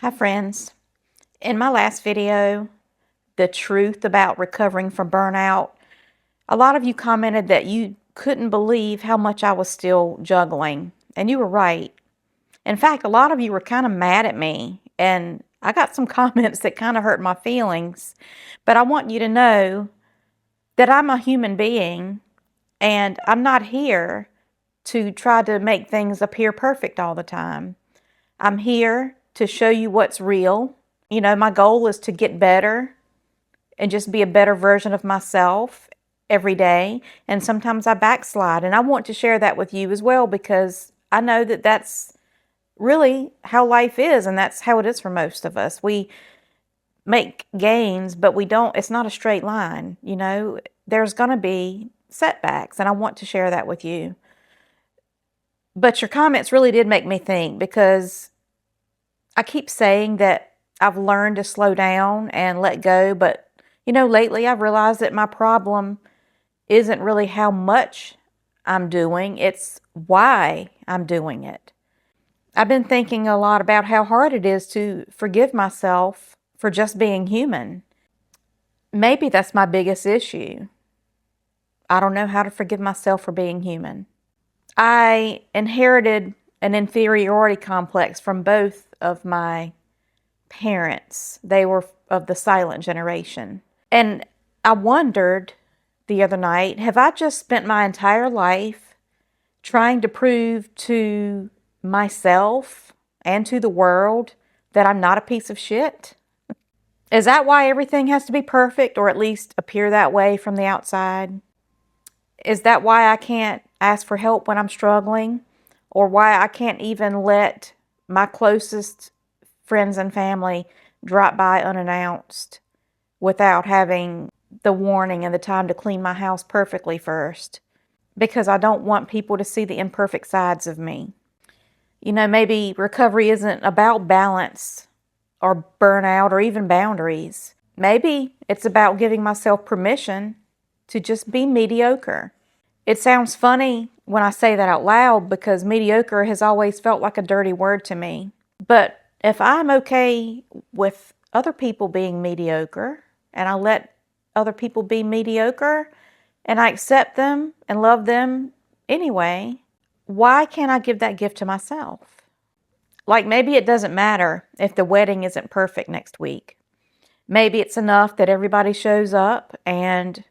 Hi friends. In my last video, the truth about recovering from burnout, a lot of you commented that you couldn't believe how much I was still juggling. And you were right. In fact, a lot of you were kind of mad at me. And I got some comments that kind of hurt my feelings. But I want you to know that I'm a human being and I'm not here to try to make things appear perfect all the time. I'm here to show you what's real. My goal is to get better and just be a better version of myself every day. And sometimes I backslide. And I want to share that with you as well because I know that that's really how life is. And that's how it is for most of us. We make gains, but it's not a straight line. There's going to be setbacks. And I want to share that with you. But your comments really did make me think because I keep saying that I've learned to slow down and let go, but lately I've realized that my problem isn't really how much I'm doing, it's why I'm doing it. I've been thinking a lot about how hard it is to forgive myself for just being human. Maybe that's my biggest issue. I don't know how to forgive myself for being human. I inherited an inferiority complex from both of my parents. They were of the silent generation. And I wondered the other night, have I just spent my entire life trying to prove to myself and to the world that I'm not a piece of shit? Is that why everything has to be perfect, or at least appear that way from the outside? Is that why I can't ask for help when I'm struggling? Or why I can't even let my closest friends and family drop by unannounced without having the warning and the time to clean my house perfectly first? Because I don't want people to see the imperfect sides of me. Maybe recovery isn't about balance or burnout or even boundaries. Maybe it's about giving myself permission to just be mediocre. It sounds funny when I say that out loud because mediocre has always felt like a dirty word to me. But if I'm okay with other people being mediocre and I let other people be mediocre and I accept them and love them anyway, why can't I give that gift to myself? Like maybe it doesn't matter if the wedding isn't perfect next week. Maybe it's enough that everybody shows up and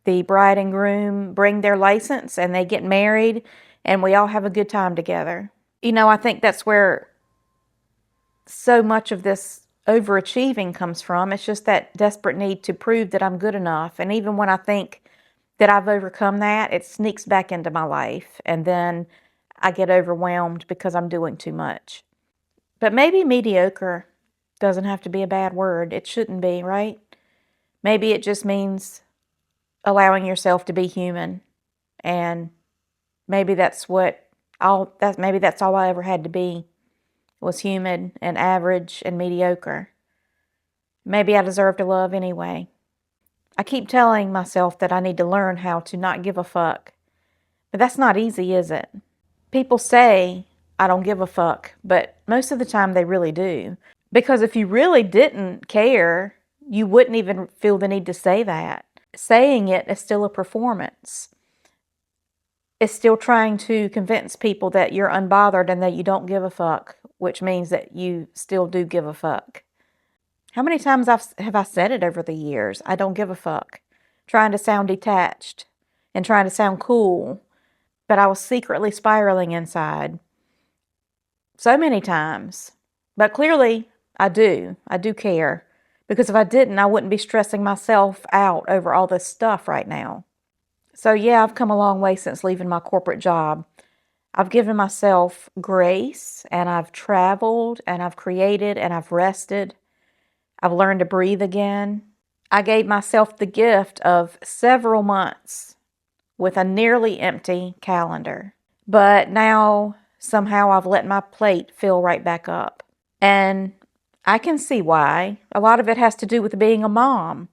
the bride and groom bring their license and they get married and we all have a good time together. I think that's where so much of this overachieving comes from. It's just that desperate need to prove that I'm good enough. And even when I think that I've overcome that, it sneaks back into my life. And then I get overwhelmed because I'm doing too much. But maybe mediocre doesn't have to be a bad word. It shouldn't be, right? Maybe it just means allowing yourself to be human. And maybe that's all I ever had to be, was human and average and mediocre. Maybe I deserve to love anyway. I keep telling myself that I need to learn how to not give a fuck. But that's not easy, is it? People say I don't give a fuck, but most of the time they really do. Because if you really didn't care, you wouldn't even feel the need to say that. Saying it is still a performance. It's still trying to convince people that you're unbothered and that you don't give a fuck, which means that you still do give a fuck. How many times have I said it over the years? I don't give a fuck. Trying to sound detached and trying to sound cool, but I was secretly spiraling inside. So many times. But clearly, I do. I do care. Because if I didn't, I wouldn't be stressing myself out over all this stuff right now. So yeah, I've come a long way since leaving my corporate job. I've given myself grace, and I've traveled, and I've created, and I've rested. I've learned to breathe again. I gave myself the gift of several months with a nearly empty calendar. But now, somehow, I've let my plate fill right back up. And I can see why. A lot of it has to do with being a mom,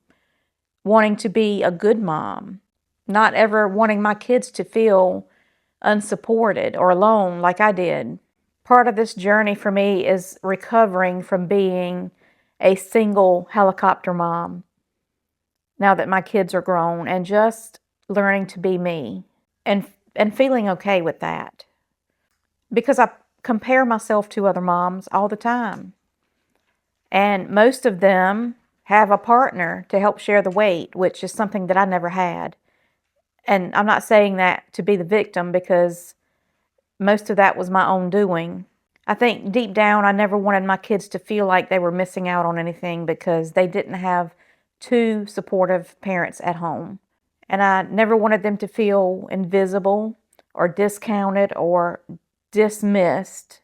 wanting to be a good mom, not ever wanting my kids to feel unsupported or alone like I did. Part of this journey for me is recovering from being a single helicopter mom now that my kids are grown, and just learning to be me and feeling okay with that. Because I compare myself to other moms all the time. And most of them have a partner to help share the weight, which is something that I never had. And I'm not saying that to be the victim, because most of that was my own doing. I think deep down, I never wanted my kids to feel like they were missing out on anything because they didn't have two supportive parents at home. And I never wanted them to feel invisible or discounted or dismissed,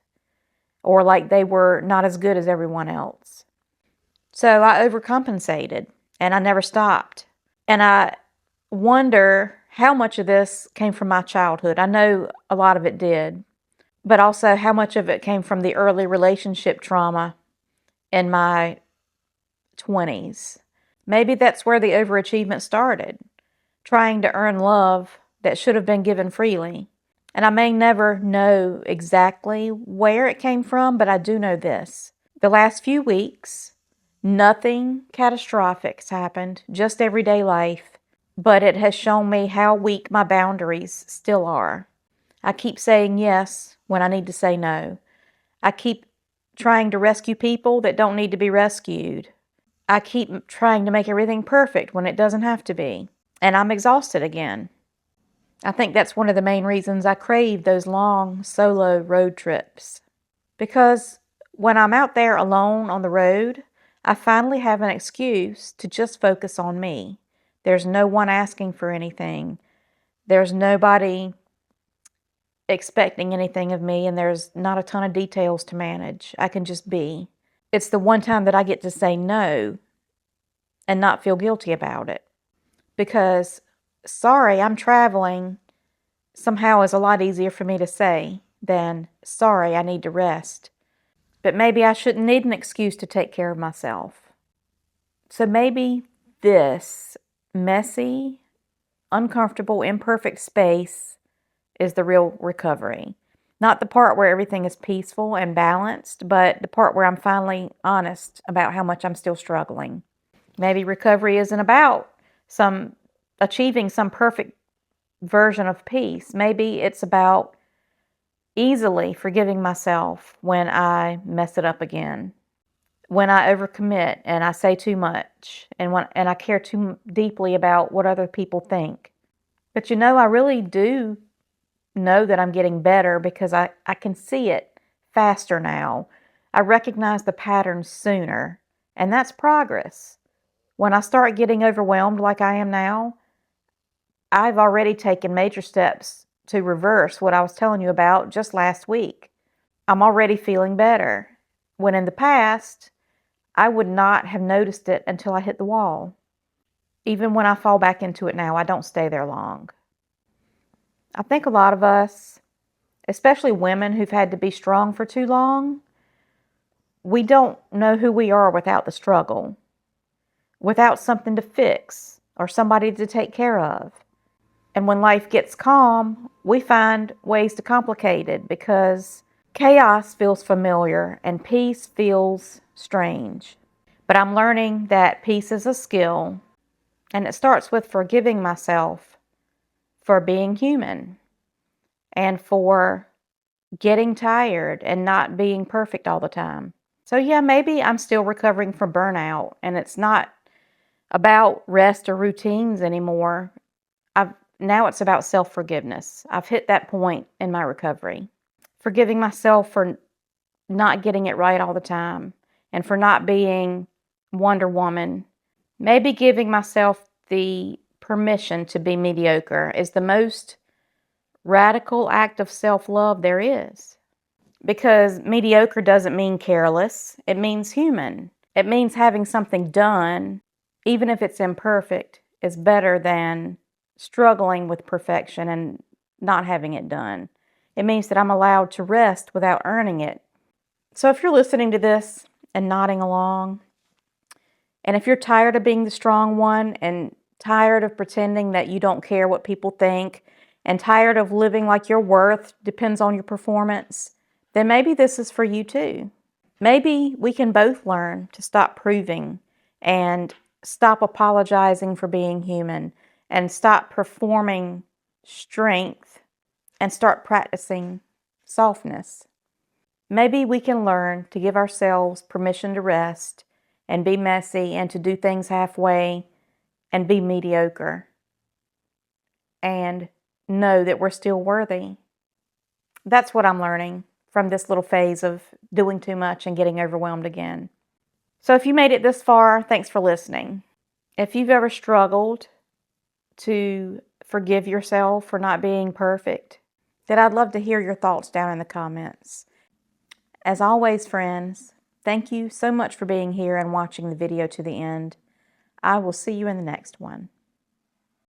or like they were not as good as everyone else. So I overcompensated, and I never stopped. And I wonder how much of this came from my childhood. I know a lot of it did, but also how much of it came from the early relationship trauma in my 20s. Maybe that's where the overachievement started, trying to earn love that should have been given freely. And I may never know exactly where it came from, but I do know this. The last few weeks, nothing catastrophic has happened, just everyday life, but it has shown me how weak my boundaries still are. I keep saying yes when I need to say no. I keep trying to rescue people that don't need to be rescued. I keep trying to make everything perfect when it doesn't have to be. And I'm exhausted again. I think that's one of the main reasons I crave those long solo road trips. Because when I'm out there alone on the road, I finally have an excuse to just focus on me. There's no one asking for anything. There's nobody expecting anything of me, and there's not a ton of details to manage. I can just be. It's the one time that I get to say no and not feel guilty about it. Because sorry, I'm traveling somehow is a lot easier for me to say than sorry, I need to rest. But maybe I shouldn't need an excuse to take care of myself. So maybe this messy, uncomfortable, imperfect space is the real recovery. Not the part where everything is peaceful and balanced, but the part where I'm finally honest about how much I'm still struggling. Maybe recovery isn't about achieving some perfect version of peace. Maybe it's about easily forgiving myself when I mess it up again, when I overcommit and I say too much, and I care too deeply about what other people think. But I really do know that I'm getting better, because I can see it faster now. I recognize the patterns sooner, and that's progress. When I start getting overwhelmed like I am now, I've already taken major steps to reverse what I was telling you about just last week. I'm already feeling better, when in the past, I would not have noticed it until I hit the wall. Even when I fall back into it now, I don't stay there long. I think a lot of us, especially women who've had to be strong for too long, we don't know who we are without the struggle, without something to fix or somebody to take care of. And when life gets calm, we find ways to complicate it, because chaos feels familiar and peace feels strange. But I'm learning that peace is a skill, and it starts with forgiving myself for being human and for getting tired and not being perfect all the time. So yeah, maybe I'm still recovering from burnout, and it's not about rest or routines anymore. Now it's about self-forgiveness. I've hit that point in my recovery. Forgiving myself for not getting it right all the time, and for not being Wonder Woman. Maybe giving myself the permission to be mediocre is the most radical act of self-love there is. Because mediocre doesn't mean careless. It means human. It means having something done, even if it's imperfect, is better than struggling with perfection and not having it done. It means that I'm allowed to rest without earning it. So if you're listening to this and nodding along, and if you're tired of being the strong one, and tired of pretending that you don't care what people think, and tired of living like your worth depends on your performance, then maybe this is for you too. Maybe we can both learn to stop proving and stop apologizing for being human and stop performing strength and start practicing softness. Maybe we can learn to give ourselves permission to rest and be messy and to do things halfway and be mediocre and know that we're still worthy. That's what I'm learning from this little phase of doing too much and getting overwhelmed again. So if you made it this far, thanks for listening. If you've ever struggled to forgive yourself for not being perfect, then I'd love to hear your thoughts down in the comments. As always, friends, thank you so much for being here and watching the video to the end. I will see you in the next one.